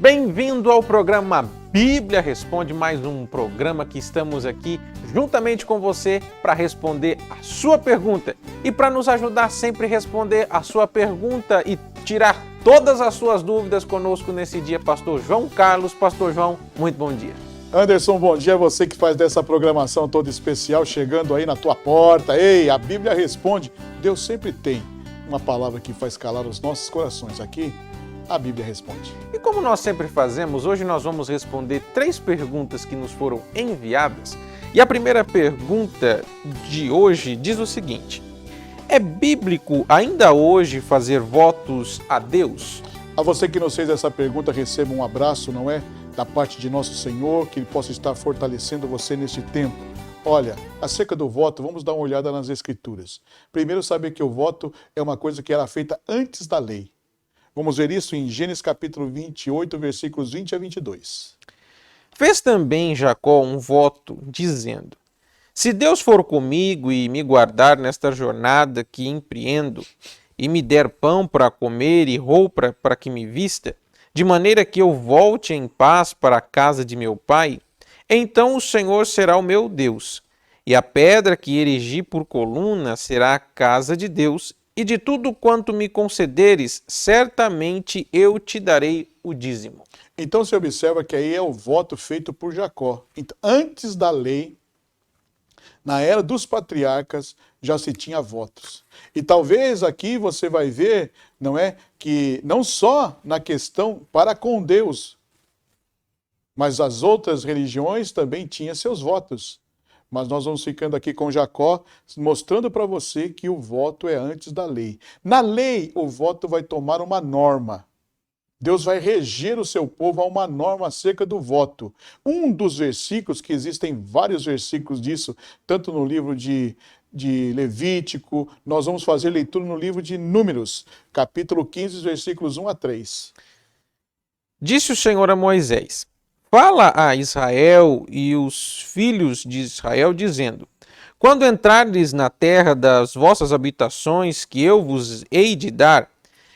Bem-vindo ao programa Bíblia Responde, mais um programa que estamos aqui juntamente com você para responder a sua pergunta. E para nos ajudar sempre a responder a sua pergunta e tirar todas as suas dúvidas conosco nesse dia, Pastor João Carlos. Pastor João, muito bom dia. Anderson, bom dia, você que faz dessa programação toda especial, chegando aí na tua porta. Ei, a Bíblia Responde. Deus sempre tem uma palavra que faz calar os nossos corações. Aqui, a Bíblia Responde. E como nós sempre fazemos, hoje nós vamos responder 3 perguntas que nos foram enviadas. E a primeira pergunta de hoje diz o seguinte: é bíblico ainda hoje fazer votos a Deus? A você que nos fez essa pergunta, receba um abraço, não é? Da parte de nosso Senhor, que Ele possa estar fortalecendo você neste tempo. Olha, acerca do voto, vamos dar uma olhada nas Escrituras. Primeiro, saber que o voto é uma coisa que era feita antes da lei. Vamos ver isso em Gênesis capítulo 28, versículos 20 a 22. Fez também Jacó um voto, dizendo: se Deus for comigo e me guardar nesta jornada que empreendo, e me der pão para comer e roupa para que me vista, de maneira que eu volte em paz para a casa de meu pai, então o Senhor será o meu Deus, e a pedra que erigi por coluna será a casa de Deus, e de tudo quanto me concederes, certamente eu te darei o dízimo. Então você observa que aí é o voto feito por Jacó. Então, antes da lei, na era dos patriarcas, já se tinha votos. E talvez aqui você vai ver, não é, que não só na questão para com Deus, mas as outras religiões também tinham seus votos. Mas nós vamos ficando aqui com Jacó, mostrando para você que o voto é antes da lei. Na lei, o voto vai tomar uma norma. Deus vai reger o seu povo a uma norma acerca do voto. Um dos versículos, que existem vários versículos disso, tanto no livro de Levítico, nós vamos fazer leitura no livro de Números, capítulo 15, versículos 1 a 3. Disse o Senhor a Moisés: fala a Israel e os filhos de Israel, dizendo: quando entrardes na terra das vossas habitações, que eu vos hei de dar,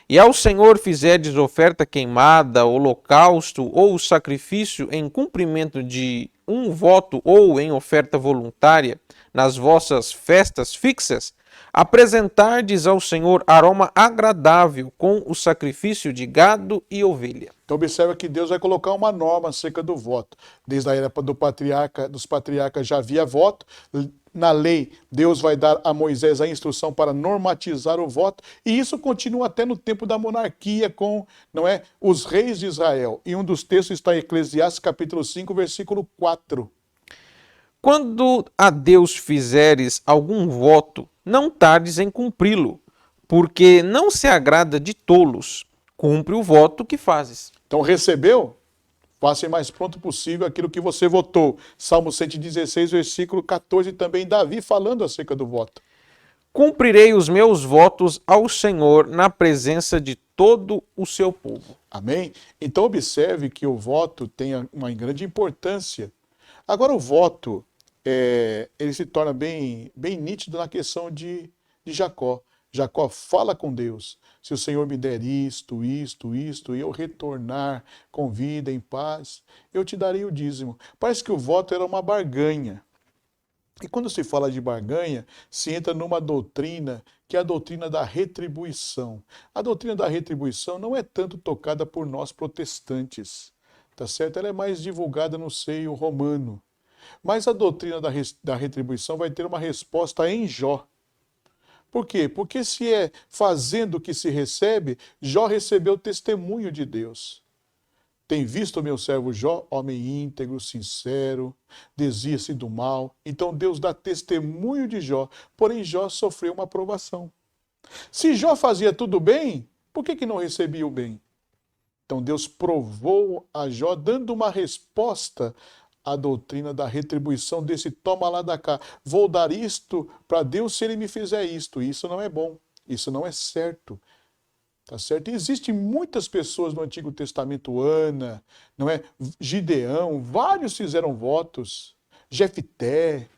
e ao Senhor fizerdes oferta queimada, holocausto ou sacrifício em cumprimento de um voto ou em oferta voluntária, nas vossas festas fixas, apresentardes ao Senhor aroma agradável com o sacrifício de gado e ovelha. Então observa que Deus vai colocar uma norma acerca do voto. Desde a era dos patriarcas já havia voto. Na lei, Deus vai dar a Moisés a instrução para normatizar o voto, e isso continua até no tempo da monarquia com, não é, os reis de Israel. E um dos textos está em Eclesiastes capítulo 5, versículo 4. Quando a Deus fizeres algum voto, não tardes em cumpri-lo, porque não se agrada de tolos. Cumpre o voto que fazes. Então recebeu? Faça o mais pronto possível aquilo que você votou. Salmo 116, versículo 14, também Davi falando acerca do voto. Cumprirei os meus votos ao Senhor na presença de todo o seu povo. Amém? Então observe que o voto tem uma grande importância. Agora o voto, ele se torna bem nítido na questão de Jacó. Jacó fala com Deus: se o Senhor me der isto, e eu retornar com vida, em paz, eu te darei o dízimo. Parece que o voto era uma barganha. E quando se fala de barganha, se entra numa doutrina, que é a doutrina da retribuição. A doutrina da retribuição não é tanto tocada por nós protestantes, tá certo? Ela é mais divulgada no seio romano. Mas a doutrina da retribuição vai ter uma resposta em Jó. Por quê? Porque se é fazendo o que se recebe, Jó recebeu o testemunho de Deus. Tem visto o meu servo Jó, homem íntegro, sincero, desvia-se do mal. Então Deus dá testemunho de Jó, porém Jó sofreu uma provação. Se Jó fazia tudo bem, por que não recebia o bem? Então Deus provou a Jó, dando uma resposta a doutrina da retribuição, desse toma lá da cá. Vou dar isto para Deus se ele me fizer isto. Isso não é bom, isso não é certo. Tá certo? E existem muitas pessoas no Antigo Testamento, Ana, não é? Gideão, vários fizeram votos. Jefté,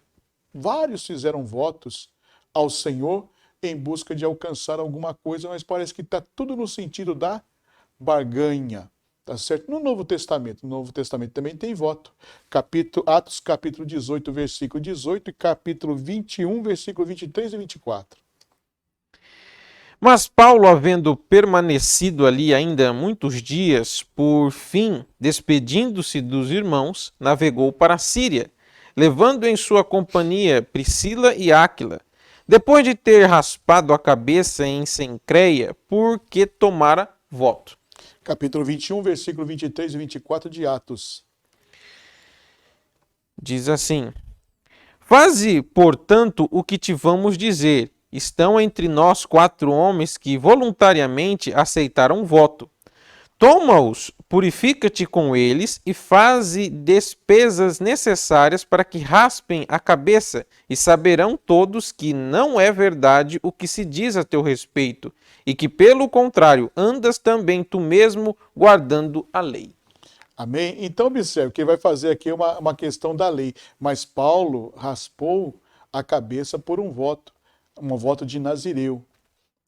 vários fizeram votos ao Senhor em busca de alcançar alguma coisa, mas parece que está tudo no sentido da barganha. Tá certo? No Novo Testamento também tem voto. Atos capítulo 18, versículo 18 e capítulo 21, versículo 23 e 24. Mas Paulo, havendo permanecido ali ainda muitos dias, por fim, despedindo-se dos irmãos, navegou para a Síria, levando em sua companhia Priscila e Áquila, depois de ter raspado a cabeça em Cencreia, porque tomara voto. Capítulo 21, versículo 23 e 24 de Atos. Diz assim: Faze, portanto, o que te vamos dizer. Estão entre nós 4 homens que voluntariamente aceitaram voto. Toma-os, purifica-te com eles e faze despesas necessárias para que raspem a cabeça, e saberão todos que não é verdade o que se diz a teu respeito, e que, pelo contrário, andas também tu mesmo guardando a lei. Amém? Então, observe que vai fazer aqui uma questão da lei. Mas Paulo raspou a cabeça por um voto de Nazireu.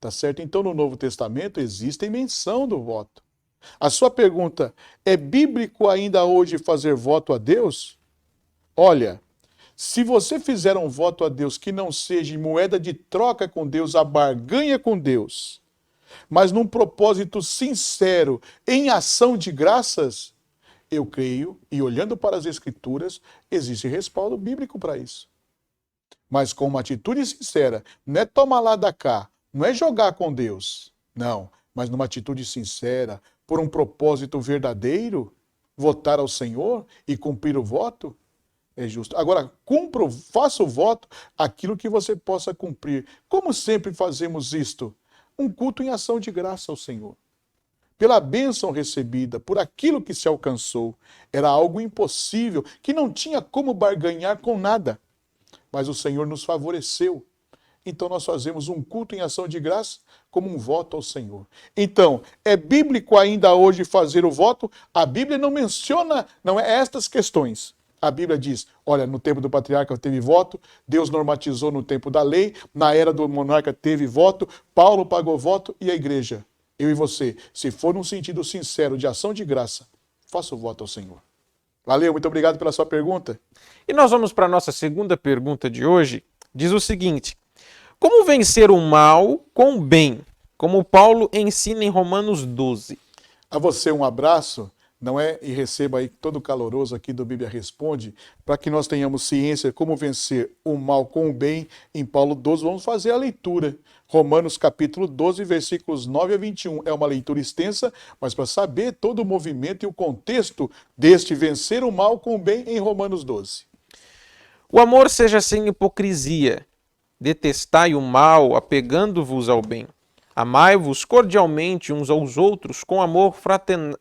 Tá certo? Então, no Novo Testamento existe menção do voto. A sua pergunta, é bíblico ainda hoje fazer voto a Deus? Olha, se você fizer um voto a Deus que não seja em moeda de troca com Deus, a barganha com Deus, mas num propósito sincero, em ação de graças, eu creio, e olhando para as Escrituras, existe respaldo bíblico para isso. Mas com uma atitude sincera, não é tomar lá da cá, não é jogar com Deus, não, mas numa atitude sincera, por um propósito verdadeiro, votar ao Senhor e cumprir o voto, é justo. Agora, faça o voto aquilo que você possa cumprir. Como sempre fazemos isto? Um culto em ação de graça ao Senhor. Pela bênção recebida, por aquilo que se alcançou. Era algo impossível, que não tinha como barganhar com nada. Mas o Senhor nos favoreceu. Então nós fazemos um culto em ação de graça como um voto ao Senhor. Então, é bíblico ainda hoje fazer o voto? A Bíblia não menciona, não é estas questões. A Bíblia diz, olha, no tempo do patriarca teve voto, Deus normatizou no tempo da lei, na era do monarca teve voto, Paulo pagou voto e a igreja, eu e você, se for num sentido sincero de ação de graça, faça o voto ao Senhor. Valeu, muito obrigado pela sua pergunta. E nós vamos para a nossa segunda pergunta de hoje. Diz o seguinte: como vencer o mal com o bem? Como Paulo ensina em Romanos 12. A você um abraço, não é? E receba aí todo caloroso aqui do Bíblia Responde, para que nós tenhamos ciência como vencer o mal com o bem. Em Paulo 12, vamos fazer a leitura. Romanos capítulo 12, versículos 9 a 21. É uma leitura extensa, mas para saber todo o movimento e o contexto deste vencer o mal com o bem em Romanos 12. O amor seja sem hipocrisia. Detestai o mal, apegando-vos ao bem. Amai-vos cordialmente uns aos outros com amor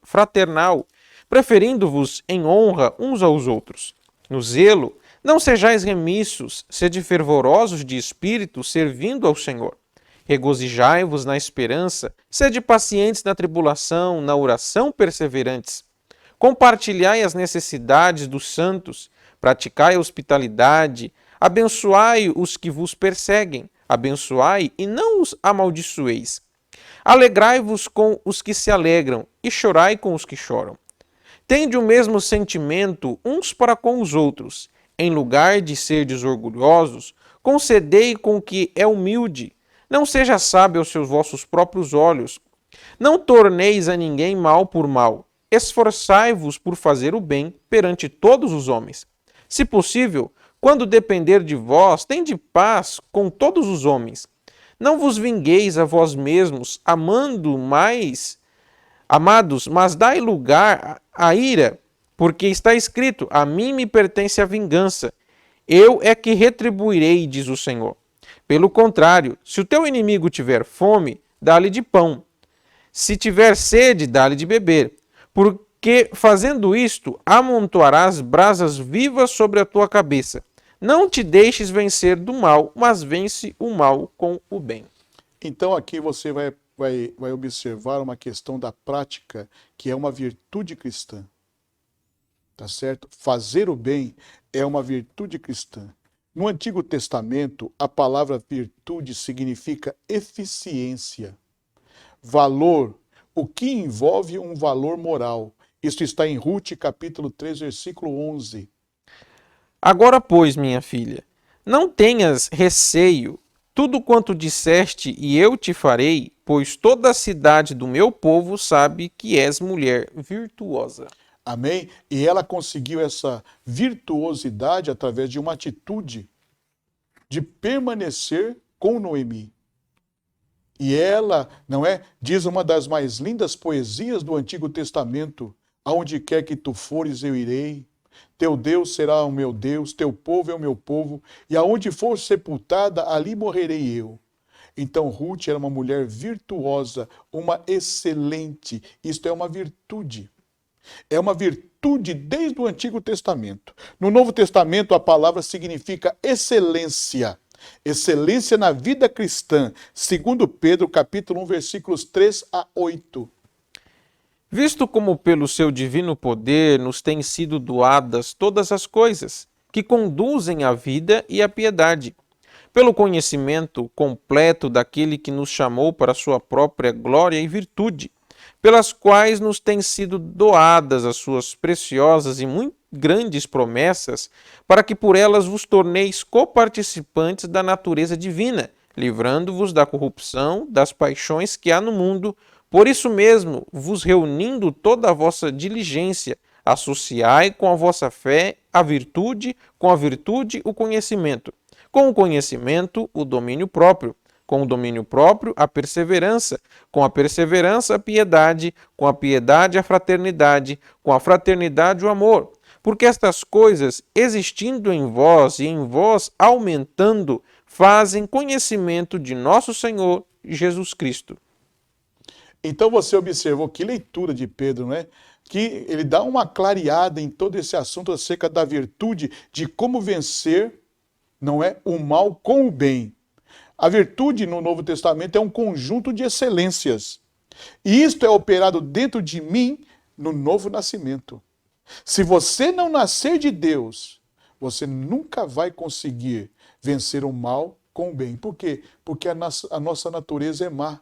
fraternal, preferindo-vos em honra uns aos outros. No zelo, não sejais remissos, sede fervorosos de espírito, servindo ao Senhor. Regozijai-vos na esperança, sede pacientes na tribulação, na oração perseverantes. Compartilhai as necessidades dos santos, praticai a hospitalidade, abençoai os que vos perseguem, abençoai e não os amaldiçoeis. Alegrai-vos com os que se alegram e chorai com os que choram. Tende o mesmo sentimento uns para com os outros. Em lugar de serdes orgulhosos, concedei com o que é humilde. Não seja sábio aos seus vossos próprios olhos. Não torneis a ninguém mal por mal. Esforçai-vos por fazer o bem perante todos os homens. Se possível, quando depender de vós, tende paz com todos os homens. Não vos vingueis a vós mesmos, amados, mas dai lugar à ira, porque está escrito: a mim me pertence a vingança. Eu é que retribuirei, diz o Senhor. Pelo contrário, se o teu inimigo tiver fome, dá-lhe de pão. Se tiver sede, dá-lhe de beber. Porque fazendo isto, amontoarás brasas vivas sobre a tua cabeça. Não te deixes vencer do mal, mas vence o mal com o bem. Então aqui você vai observar uma questão da prática, que é uma virtude cristã. Tá certo? Fazer o bem é uma virtude cristã. No Antigo Testamento, a palavra virtude significa eficiência, valor, o que envolve um valor moral. Isso está em Ruth, capítulo 3, versículo 11. Agora, pois, minha filha, não tenhas receio, tudo quanto disseste e eu te farei, pois toda a cidade do meu povo sabe que és mulher virtuosa. Amém? E ela conseguiu essa virtuosidade através de uma atitude de permanecer com Noemi. E ela, não é? Diz uma das mais lindas poesias do Antigo Testamento: aonde quer que tu fores, eu irei. Teu Deus será o meu Deus, teu povo é o meu povo, e aonde for sepultada, ali morrerei eu. Então, Ruth era uma mulher virtuosa, uma excelente. Isto é uma virtude. É uma virtude desde o Antigo Testamento. No Novo Testamento, a palavra significa excelência. Excelência na vida cristã. Segundo Pedro, capítulo 1, versículos 3 a 8. Visto como pelo seu divino poder nos têm sido doadas todas as coisas, que conduzem à vida e à piedade, pelo conhecimento completo daquele que nos chamou para sua própria glória e virtude, pelas quais nos têm sido doadas as suas preciosas e muito grandes promessas, para que por elas vos torneis coparticipantes da natureza divina, livrando-vos da corrupção, das paixões que há no mundo. Por isso mesmo, vos reunindo toda a vossa diligência, associai com a vossa fé a virtude, com a virtude o conhecimento, com o conhecimento o domínio próprio, com o domínio próprio a perseverança, com a perseverança a piedade, com a piedade a fraternidade, com a fraternidade o amor. Porque estas coisas, existindo em vós e em vós aumentando, fazem conhecimento de nosso Senhor Jesus Cristo. Então você observou que leitura de Pedro, né? Que ele dá uma clareada em todo esse assunto acerca da virtude, de como vencer, não é, o mal com o bem. A virtude no Novo Testamento é um conjunto de excelências. E isto é operado dentro de mim no novo nascimento. Se você não nascer de Deus, você nunca vai conseguir vencer o mal com o bem. Por quê? Porque a nossa natureza é má.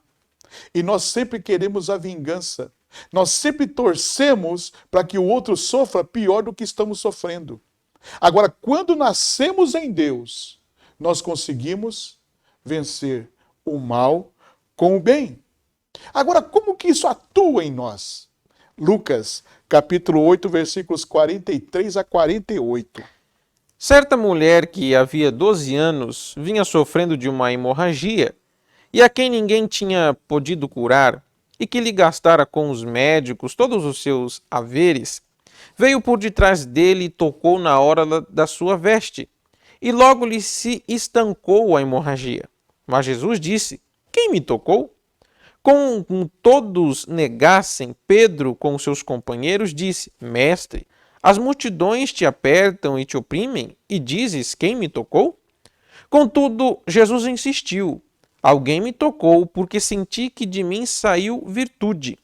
E nós sempre queremos a vingança. Nós sempre torcemos para que o outro sofra pior do que estamos sofrendo. Agora, quando nascemos em Deus, nós conseguimos vencer o mal com o bem. Agora, como que isso atua em nós? Lucas, capítulo 8, versículos 43 a 48. Certa mulher que havia 12 anos vinha sofrendo de uma hemorragia e a quem ninguém tinha podido curar, e que lhe gastara com os médicos todos os seus haveres, veio por detrás dele e tocou na hora da sua veste, e logo lhe se estancou a hemorragia. Mas Jesus disse: Quem me tocou? Como todos negassem, Pedro, com seus companheiros, disse: Mestre, as multidões te apertam e te oprimem, e dizes: Quem me tocou? Contudo, Jesus insistiu: Alguém me tocou, porque senti que de mim saiu virtude.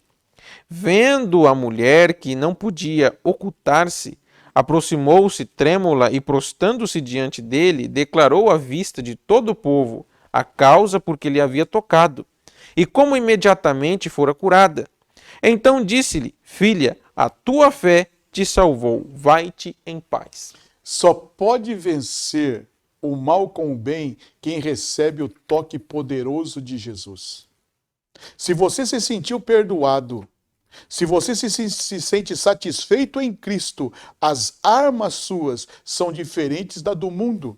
Vendo a mulher que não podia ocultar-se, aproximou-se trêmula e, prostando-se diante dele, declarou à vista de todo o povo a causa por que lhe havia tocado, e como imediatamente fora curada. Então disse-lhe: Filha, a tua fé te salvou, vai-te em paz. Só pode vencer o mal com o bem quem recebe o toque poderoso de Jesus. Se você se sentiu perdoado, se você se sente satisfeito em Cristo, as armas suas são diferentes da do mundo.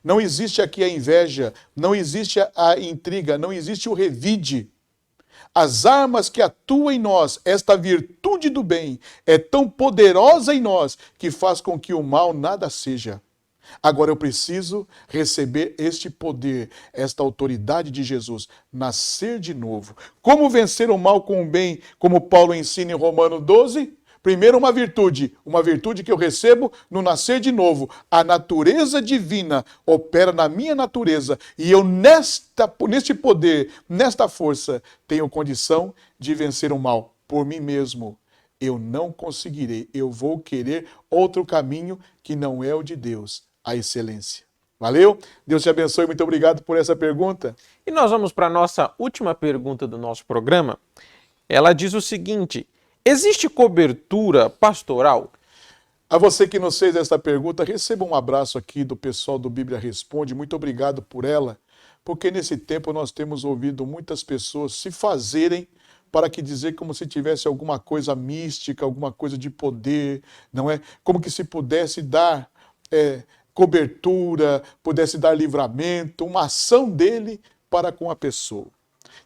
Não existe aqui a inveja, não existe a intriga, não existe o revide. As armas que atuam em nós, esta virtude do bem, é tão poderosa em nós que faz com que o mal nada seja. Agora eu preciso receber este poder, esta autoridade de Jesus, nascer de novo. Como vencer o mal com o bem, como Paulo ensina em Romanos 12? Primeiro, uma virtude que eu recebo no nascer de novo. A natureza divina opera na minha natureza e eu neste poder, nesta força, tenho condição de vencer o mal por mim mesmo. Eu não conseguirei, eu vou querer outro caminho que não é o de Deus, a excelência. Valeu? Deus te abençoe, muito obrigado por essa pergunta. E nós vamos para a nossa última pergunta do nosso programa. Ela diz o seguinte: existe cobertura pastoral? A você que nos fez essa pergunta, receba um abraço aqui do pessoal do Bíblia Responde. Muito obrigado por ela, porque nesse tempo nós temos ouvido muitas pessoas se fazerem para que dizer como se tivesse alguma coisa mística, alguma coisa de poder, não é? Como que se pudesse dar cobertura, pudesse dar livramento, uma ação dele para com a pessoa.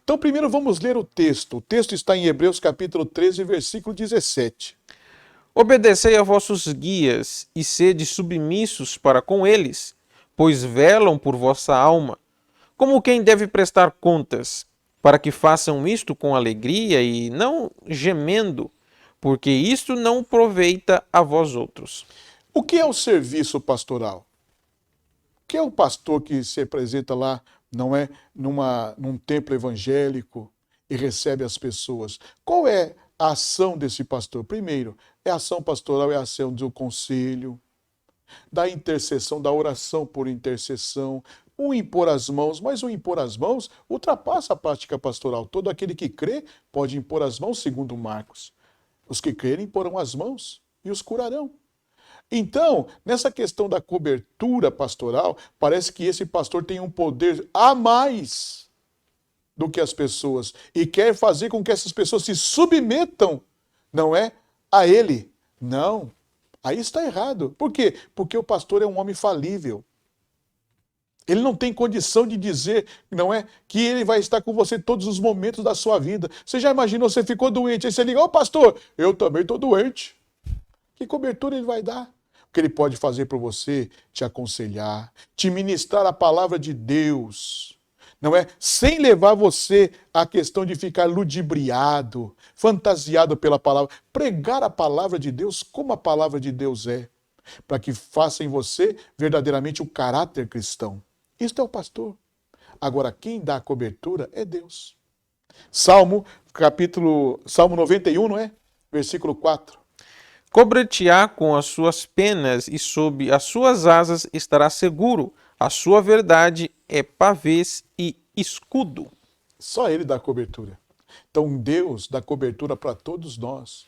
Então, primeiro vamos ler o texto. O texto está em Hebreus capítulo 13, versículo 17. Obedecei a vossos guias e sede submissos para com eles, pois velam por vossa alma, como quem deve prestar contas, para que façam isto com alegria e não gemendo, porque isto não proveita a vós outros. O que é o serviço pastoral? O que é o pastor que se apresenta lá, não é, num templo evangélico e recebe as pessoas? Qual é a ação desse pastor? Primeiro, a ação pastoral é a ação do conselho, da intercessão, da oração por intercessão, o impor as mãos, mas o impor as mãos ultrapassa a prática pastoral. Todo aquele que crê pode impor as mãos, segundo Marcos. Os que crerem imporão as mãos e os curarão. Então, nessa questão da cobertura pastoral, parece que esse pastor tem um poder a mais do que as pessoas e quer fazer com que essas pessoas se submetam, não é, a ele. Não, aí está errado. Por quê? Porque o pastor é um homem falível. Ele não tem condição de dizer, não é, que ele vai estar com você todos os momentos da sua vida. Você já imaginou, você ficou doente, aí você liga, ô pastor, eu também estou doente. Que cobertura ele vai dar? O que ele pode fazer por você? Te aconselhar, te ministrar a palavra de Deus, não é? Sem levar você à questão de ficar ludibriado, fantasiado pela palavra. Pregar a palavra de Deus como a palavra de Deus é, para que faça em você verdadeiramente o caráter cristão. Isto é o pastor. Agora, quem dá a cobertura é Deus. Salmo 91, não é? Versículo 4. Cobrir-te-á com as suas penas e sob as suas asas estará seguro. A sua verdade é pavês e escudo. Só ele dá cobertura. Então Deus dá cobertura para todos nós.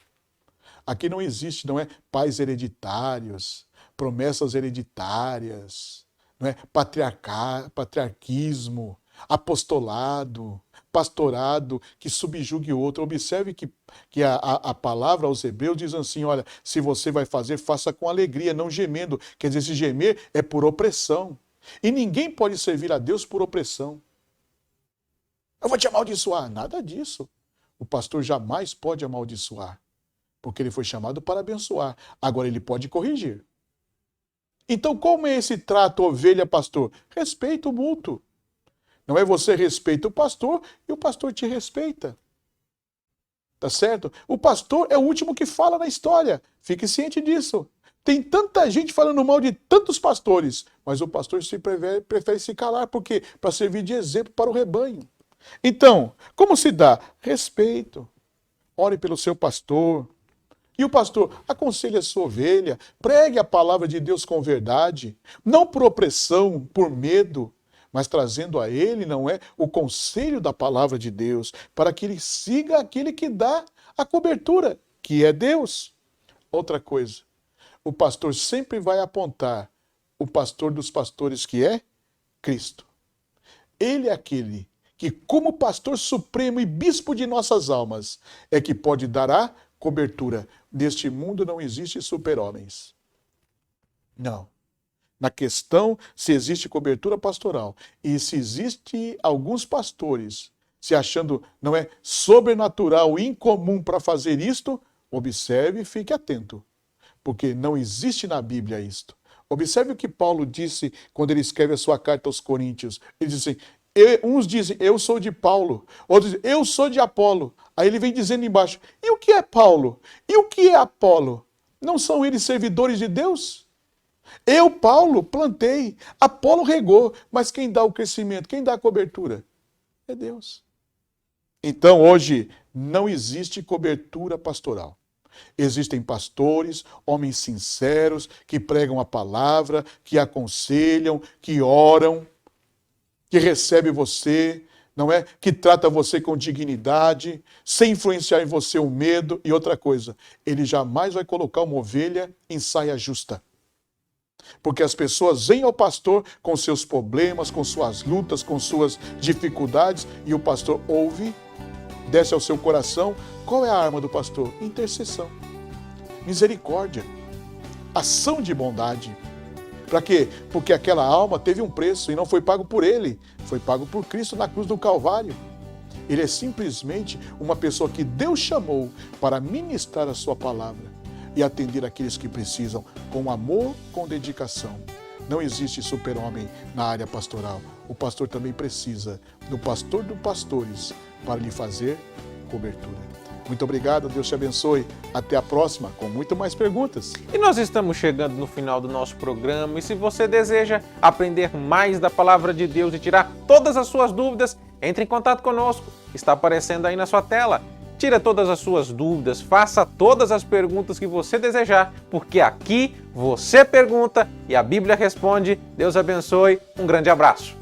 Aqui não existe, não é, pais hereditários, promessas hereditárias, não é, patriarquismo, apostolado, pastorado que subjugue o outro. Observe que a palavra aos Hebreus diz assim, olha, se você vai fazer, faça com alegria, não gemendo. Quer dizer, se gemer é por opressão. E ninguém pode servir a Deus por opressão. Eu vou te amaldiçoar. Nada disso. O pastor jamais pode amaldiçoar, porque ele foi chamado para abençoar. Agora ele pode corrigir. Então, como é esse trato ovelha-pastor? Respeito mútuo. Não é você respeita o pastor e o pastor te respeita. Tá certo? O pastor é o último que fala na história. Fique ciente disso. Tem tanta gente falando mal de tantos pastores, mas o pastor prefere se calar, porque para servir de exemplo para o rebanho. Então, como se dá? Respeito. Ore pelo seu pastor. E o pastor aconselhe a sua ovelha, pregue a palavra de Deus com verdade, não por opressão, por medo, mas trazendo a ele, não é, o conselho da palavra de Deus, para que ele siga aquele que dá a cobertura, que é Deus. Outra coisa, o pastor sempre vai apontar o pastor dos pastores, que é Cristo. Ele é aquele que, como pastor supremo e bispo de nossas almas, é que pode dar a cobertura. Neste mundo não existe super-homens. Não. Na questão se existe cobertura pastoral e se existe alguns pastores se achando, não é, sobrenatural, incomum para fazer isto, observe e fique atento, porque não existe na Bíblia isto. Observe o que Paulo disse quando ele escreve a sua carta aos Coríntios. Ele diz assim, uns dizem, eu sou de Paulo, outros dizem, eu sou de Apolo. Aí ele vem dizendo embaixo, e o que é Paulo? E o que é Apolo? Não são eles servidores de Deus? Eu, Paulo, plantei, Apolo regou, mas quem dá o crescimento, quem dá a cobertura? É Deus. Então, hoje, não existe cobertura pastoral. Existem pastores, homens sinceros, que pregam a palavra, que aconselham, que oram, que recebem você, não é? Que trata você com dignidade, sem influenciar em você o medo. E outra coisa, ele jamais vai colocar uma ovelha em saia justa. Porque as pessoas vêm ao pastor com seus problemas, com suas lutas, com suas dificuldades, e o pastor ouve, desce ao seu coração. Qual é a arma do pastor? Intercessão, misericórdia, ação de bondade. Para quê? Porque aquela alma teve um preço e não foi pago por ele, foi pago por Cristo na cruz do Calvário. Ele é simplesmente uma pessoa que Deus chamou para ministrar a sua palavra e atender aqueles que precisam, com amor, com dedicação. Não existe super-homem na área pastoral. O pastor também precisa do pastor dos pastores para lhe fazer cobertura. Muito obrigado, Deus te abençoe. Até a próxima, com muito mais perguntas. E nós estamos chegando no final do nosso programa, e se você deseja aprender mais da Palavra de Deus e tirar todas as suas dúvidas, entre em contato conosco. Está aparecendo aí na sua tela. Tira todas as suas dúvidas, faça todas as perguntas que você desejar, porque aqui você pergunta e a Bíblia responde. Deus abençoe, um grande abraço.